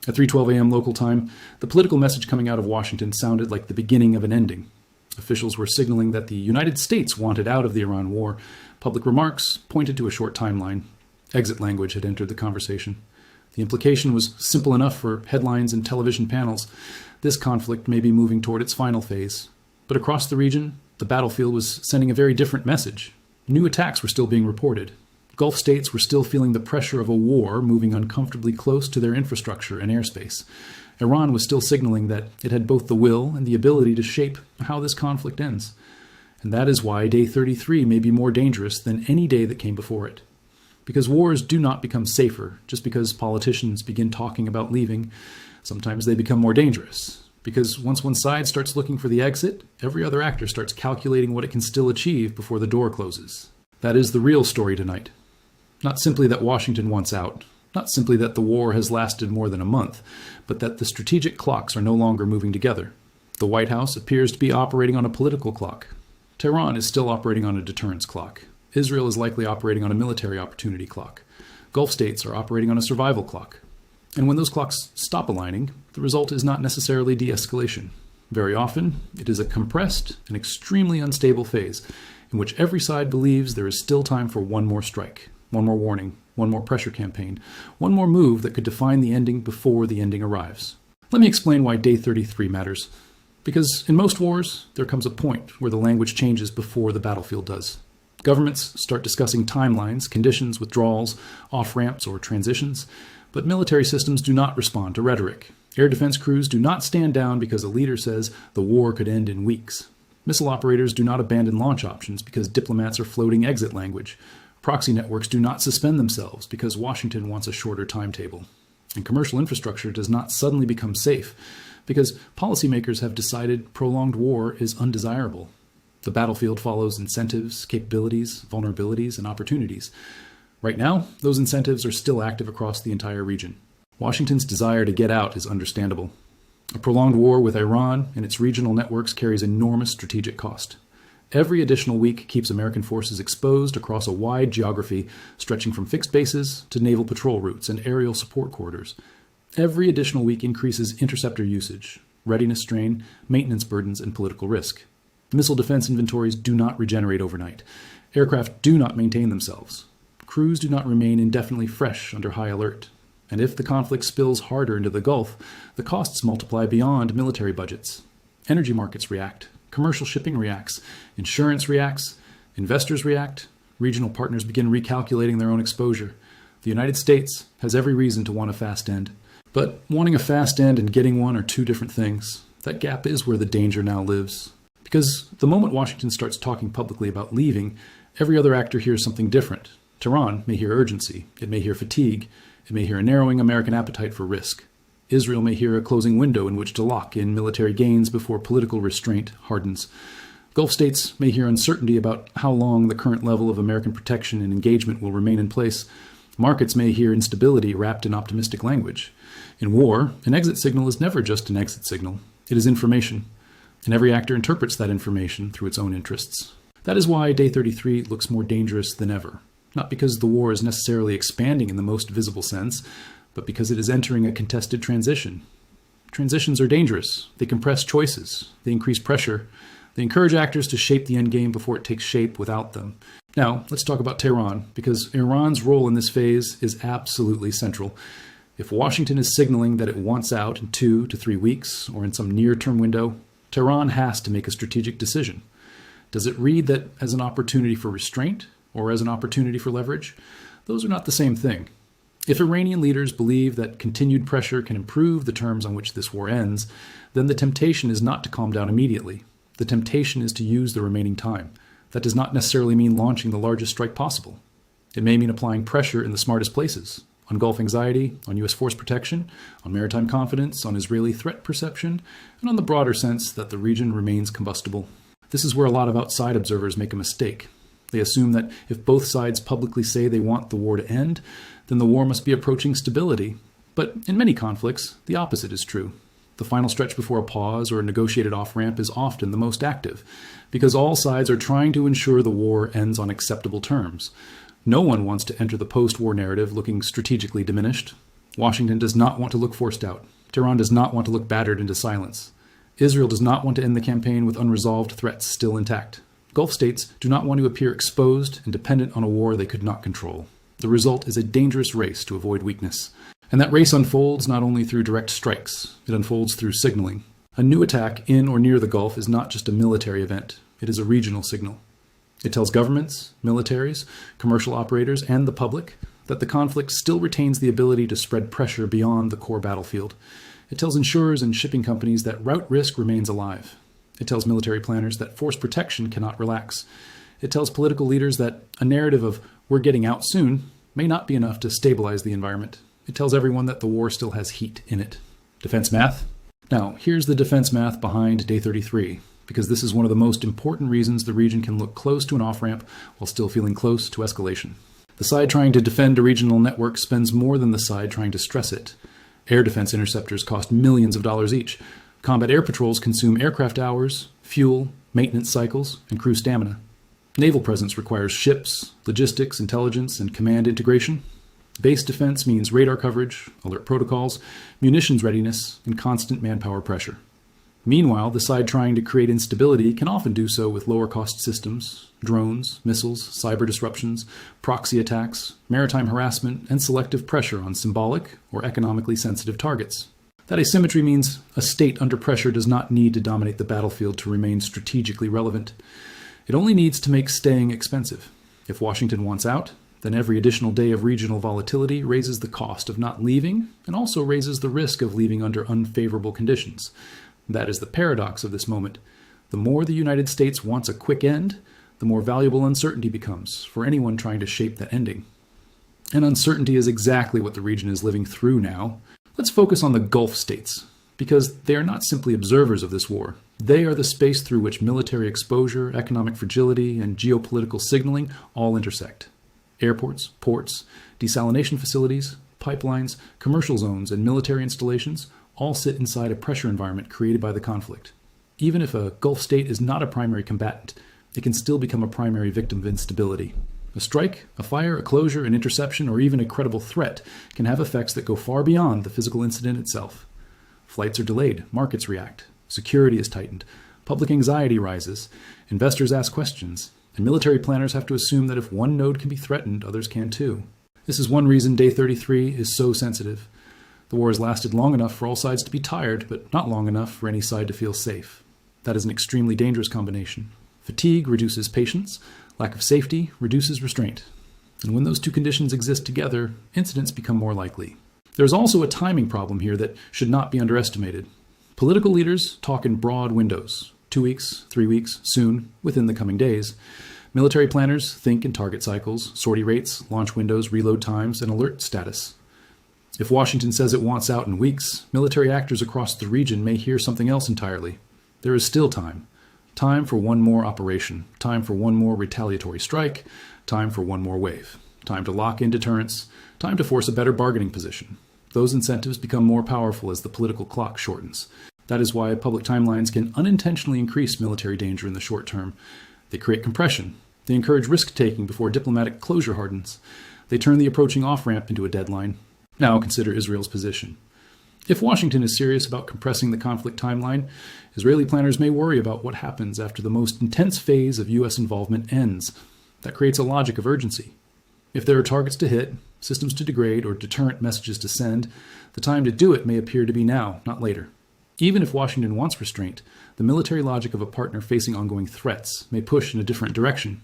At 3:12 a.m. local time, the political message coming out of Washington sounded like the beginning of an ending. Officials were signaling that the United States wanted out of the Iran war. Public remarks pointed to a short timeline. Exit language had entered the conversation. The implication was simple enough for headlines and television panels. This conflict may be moving toward its final phase. But across the region, the battlefield was sending a very different message. New attacks were still being reported. Gulf states were still feeling the pressure of a war moving uncomfortably close to their infrastructure and airspace. Iran was still signaling that it had both the will and the ability to shape how this conflict ends. And that is why Day 33 may be more dangerous than any day that came before it. Because wars do not become safer just because politicians begin talking about leaving. Sometimes they become more dangerous. Because once one side starts looking for the exit, every other actor starts calculating what it can still achieve before the door closes. That is the real story tonight. Not simply that Washington wants out, not simply that the war has lasted more than a month, but that the strategic clocks are no longer moving together. The White House appears to be operating on a political clock. Tehran is still operating on a deterrence clock. Israel is likely operating on a military opportunity clock. Gulf states are operating on a survival clock. And when those clocks stop aligning, the result is not necessarily de-escalation. Very often, it is a compressed and extremely unstable phase in which every side believes there is still time for one more strike, one more warning, one more pressure campaign, one more move that could define the ending before the ending arrives. Let me explain why Day 33 matters. Because in most wars, there comes a point where the language changes before the battlefield does. Governments start discussing timelines, conditions, withdrawals, off-ramps, or transitions, but military systems do not respond to rhetoric. Air defense crews do not stand down because a leader says the war could end in weeks. Missile operators do not abandon launch options because diplomats are floating exit language. Proxy networks do not suspend themselves because Washington wants a shorter timetable. And commercial infrastructure does not suddenly become safe because policymakers have decided prolonged war is undesirable. The battlefield follows incentives, capabilities, vulnerabilities, and opportunities. Right now, those incentives are still active across the entire region. Washington's desire to get out is understandable. A prolonged war with Iran and its regional networks carries enormous strategic cost. Every additional week keeps American forces exposed across a wide geography stretching from fixed bases to naval patrol routes and aerial support corridors. Every additional week increases interceptor usage, readiness strain, maintenance burdens, and political risk. Missile defense inventories do not regenerate overnight. Aircraft do not maintain themselves. Crews do not remain indefinitely fresh under high alert. And if the conflict spills harder into the Gulf, the costs multiply beyond military budgets. Energy markets react. Commercial shipping reacts, insurance reacts, investors react, regional partners begin recalculating their own exposure. The United States has every reason to want a fast end. But wanting a fast end and getting one are two different things. That gap is where the danger now lives. Because the moment Washington starts talking publicly about leaving, every other actor hears something different. Tehran may hear urgency, it may hear fatigue, it may hear a narrowing American appetite for risk. Israel may hear a closing window in which to lock in military gains before political restraint hardens. Gulf states may hear uncertainty about how long the current level of American protection and engagement will remain in place. Markets may hear instability wrapped in optimistic language. In war, an exit signal is never just an exit signal. It is information, and every actor interprets that information through its own interests. That is why Day 33 looks more dangerous than ever. Not because the war is necessarily expanding in the most visible sense, but because it is entering a contested transition. Transitions are dangerous. They compress choices. They increase pressure. They encourage actors to shape the endgame before it takes shape without them. Now, let's talk about Tehran, because Iran's role in this phase is absolutely central. If Washington is signaling that it wants out in 2 to 3 weeks, or in some near-term window, Tehran has to make a strategic decision. Does it read that as an opportunity for restraint, or as an opportunity for leverage? Those are not the same thing. If Iranian leaders believe that continued pressure can improve the terms on which this war ends, then the temptation is not to calm down immediately. The temptation is to use the remaining time. That does not necessarily mean launching the largest strike possible. It may mean applying pressure in the smartest places, on Gulf anxiety, on U.S. force protection, on maritime confidence, on Israeli threat perception, and on the broader sense that the region remains combustible. This is where a lot of outside observers make a mistake. They assume that if both sides publicly say they want the war to end, then the war must be approaching stability. But in many conflicts, the opposite is true. The final stretch before a pause or a negotiated off-ramp is often the most active, because all sides are trying to ensure the war ends on acceptable terms. No one wants to enter the post-war narrative looking strategically diminished. Washington does not want to look forced out. Tehran does not want to look battered into silence. Israel does not want to end the campaign with unresolved threats still intact. Gulf states do not want to appear exposed and dependent on a war they could not control. The result is a dangerous race to avoid weakness. And that race unfolds not only through direct strikes, it unfolds through signaling. A new attack in or near the Gulf is not just a military event, it is a regional signal. It tells governments, militaries, commercial operators, and the public that the conflict still retains the ability to spread pressure beyond the core battlefield. It tells insurers and shipping companies that route risk remains alive. It tells military planners that force protection cannot relax. It tells political leaders that a narrative of "we're getting out soon" may not be enough to stabilize the environment. It tells everyone that the war still has heat in it. Defense math? Now, here's the defense math behind Day 33, because this is one of the most important reasons the region can look close to an off-ramp while still feeling close to escalation. The side trying to defend a regional network spends more than the side trying to stress it. Air defense interceptors cost millions of dollars each. Combat air patrols consume aircraft hours, fuel, maintenance cycles, and crew stamina. Naval presence requires ships, logistics, intelligence, and command integration. Base defense means radar coverage, alert protocols, munitions readiness, and constant manpower pressure. Meanwhile, the side trying to create instability can often do so with lower-cost systems, drones, missiles, cyber disruptions, proxy attacks, maritime harassment, and selective pressure on symbolic or economically sensitive targets. That asymmetry means a state under pressure does not need to dominate the battlefield to remain strategically relevant. It only needs to make staying expensive. If Washington wants out, then every additional day of regional volatility raises the cost of not leaving and also raises the risk of leaving under unfavorable conditions. That is the paradox of this moment. The more the United States wants a quick end, the more valuable uncertainty becomes for anyone trying to shape that ending. And uncertainty is exactly what the region is living through now. Let's focus on the Gulf states, because they are not simply observers of this war. They are the space through which military exposure, economic fragility, and geopolitical signaling all intersect. Airports, ports, desalination facilities, pipelines, commercial zones, and military installations all sit inside a pressure environment created by the conflict. Even if a Gulf state is not a primary combatant, it can still become a primary victim of instability. A strike, a fire, a closure, an interception, or even a credible threat can have effects that go far beyond the physical incident itself. Flights are delayed, markets react, security is tightened, public anxiety rises, investors ask questions, and military planners have to assume that if one node can be threatened, others can too. This is one reason Day 33 is so sensitive. The war has lasted long enough for all sides to be tired, but not long enough for any side to feel safe. That is an extremely dangerous combination. Fatigue reduces patience, lack of safety reduces restraint. And when those two conditions exist together, incidents become more likely. There's also a timing problem here that should not be underestimated. Political leaders talk in broad windows. 2 weeks, 3 weeks, soon, within the coming days. Military planners think in target cycles, sortie rates, launch windows, reload times, and alert status. If Washington says it wants out in weeks, military actors across the region may hear something else entirely. There is still time. Time for one more operation. Time for one more retaliatory strike. Time for one more wave. Time to lock in deterrence. Time to force a better bargaining position. Those incentives become more powerful as the political clock shortens. That is why public timelines can unintentionally increase military danger in the short term. They create compression. They encourage risk-taking before diplomatic closure hardens. They turn the approaching off-ramp into a deadline. Now consider Israel's position. If Washington is serious about compressing the conflict timeline, Israeli planners may worry about what happens after the most intense phase of U.S. involvement ends. That creates a logic of urgency. If there are targets to hit, systems to degrade, or deterrent messages to send, the time to do it may appear to be now, not later. Even if Washington wants restraint, the military logic of a partner facing ongoing threats may push in a different direction.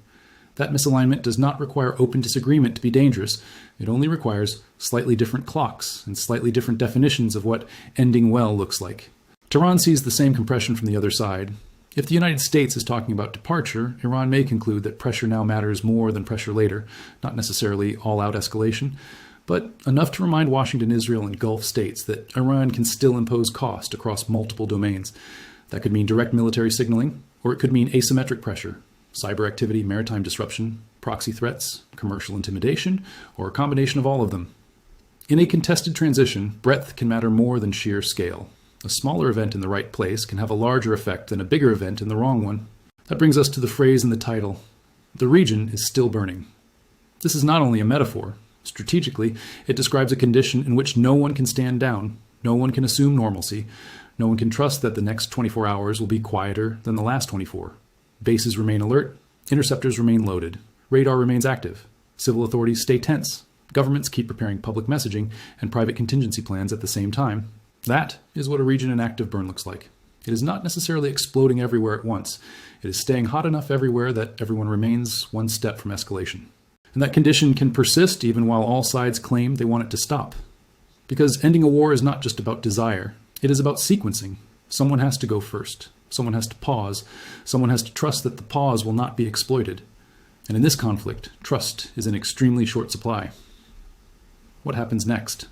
That misalignment does not require open disagreement to be dangerous. It only requires slightly different clocks and slightly different definitions of what ending well looks like. Tehran sees the same compression from the other side. If the United States is talking about departure, Iran may conclude that pressure now matters more than pressure later, not necessarily all-out escalation, but enough to remind Washington, Israel, and Gulf states that Iran can still impose cost across multiple domains. That could mean direct military signaling, or it could mean asymmetric pressure, cyber activity, maritime disruption, proxy threats, commercial intimidation, or a combination of all of them. In a contested transition, breadth can matter more than sheer scale. A smaller event in the right place can have a larger effect than a bigger event in the wrong one. That brings us to the phrase in the title, "The region is still burning." This is not only a metaphor. Strategically, it describes a condition in which no one can stand down, no one can assume normalcy, no one can trust that the next 24 hours will be quieter than the last 24. Bases remain alert, interceptors remain loaded, radar remains active, civil authorities stay tense, governments keep preparing public messaging and private contingency plans at the same time. That is what a region in active burn looks like. It is not necessarily exploding everywhere at once. It is staying hot enough everywhere that everyone remains one step from escalation. And that condition can persist even while all sides claim they want it to stop. Because ending a war is not just about desire. It is about sequencing. Someone has to go first. Someone has to pause. Someone has to trust that the pause will not be exploited. And in this conflict, trust is in extremely short supply. What happens next?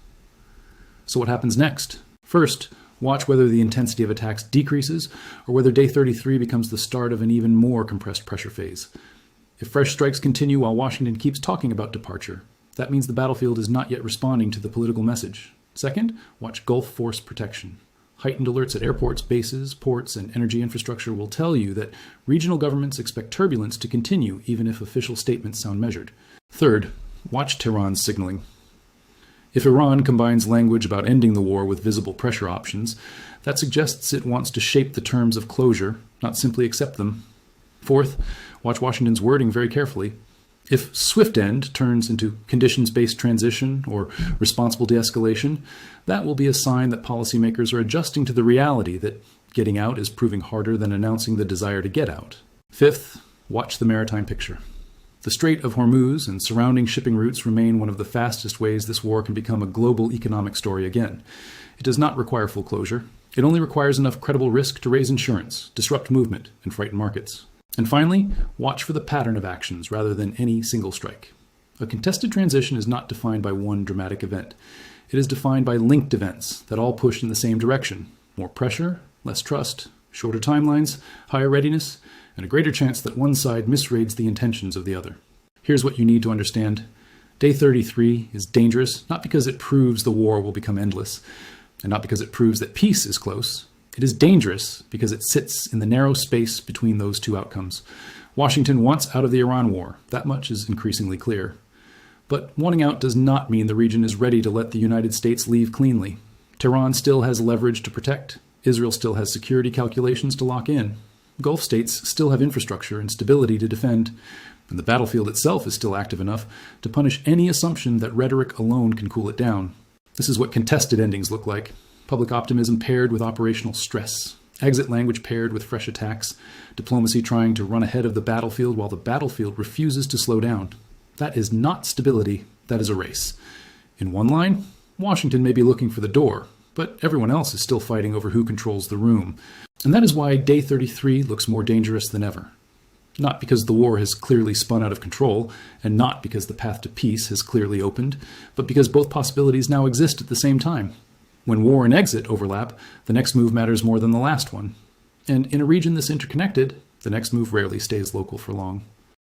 So what happens next? First, watch whether the intensity of attacks decreases or whether day 33 becomes the start of an even more compressed pressure phase. If fresh strikes continue while Washington keeps talking about departure, that means the battlefield is not yet responding to the political message. Second, watch Gulf force protection. Heightened alerts at airports, bases, ports, and energy infrastructure will tell you that regional governments expect turbulence to continue even if official statements sound measured. Third, watch Tehran's signaling. If Iran combines language about ending the war with visible pressure options, that suggests it wants to shape the terms of closure, not simply accept them. Fourth, watch Washington's wording very carefully. If swift end turns into conditions-based transition or responsible de-escalation, that will be a sign that policymakers are adjusting to the reality that getting out is proving harder than announcing the desire to get out. Fifth, watch the maritime picture. The Strait of Hormuz and surrounding shipping routes remain one of the fastest ways this war can become a global economic story again. It does not require full closure. It only requires enough credible risk to raise insurance, disrupt movement, and frighten markets. And finally, watch for the pattern of actions rather than any single strike. A contested transition is not defined by one dramatic event. It is defined by linked events that all push in the same direction. More pressure, less trust, shorter timelines, higher readiness, and a greater chance that one side misreads the intentions of the other. Here's what you need to understand. Day 33 is dangerous, not because it proves the war will become endless, and not because it proves that peace is close. It is dangerous because it sits in the narrow space between those two outcomes. Washington wants out of the Iran war. That much is increasingly clear. But wanting out does not mean the region is ready to let the United States leave cleanly. Tehran still has leverage to protect. Israel still has security calculations to lock in. Gulf states still have infrastructure and stability to defend. And the battlefield itself is still active enough to punish any assumption that rhetoric alone can cool it down. This is what contested endings look like. Public optimism paired with operational stress. Exit language paired with fresh attacks. Diplomacy trying to run ahead of the battlefield while the battlefield refuses to slow down. That is not stability, that is a race. In one line, Washington may be looking for the door, but everyone else is still fighting over who controls the room. And that is why day 33 looks more dangerous than ever. Not because the war has clearly spun out of control, and not because the path to peace has clearly opened, but because both possibilities now exist at the same time. When war and exit overlap, the next move matters more than the last one. And in a region this interconnected, the next move rarely stays local for long.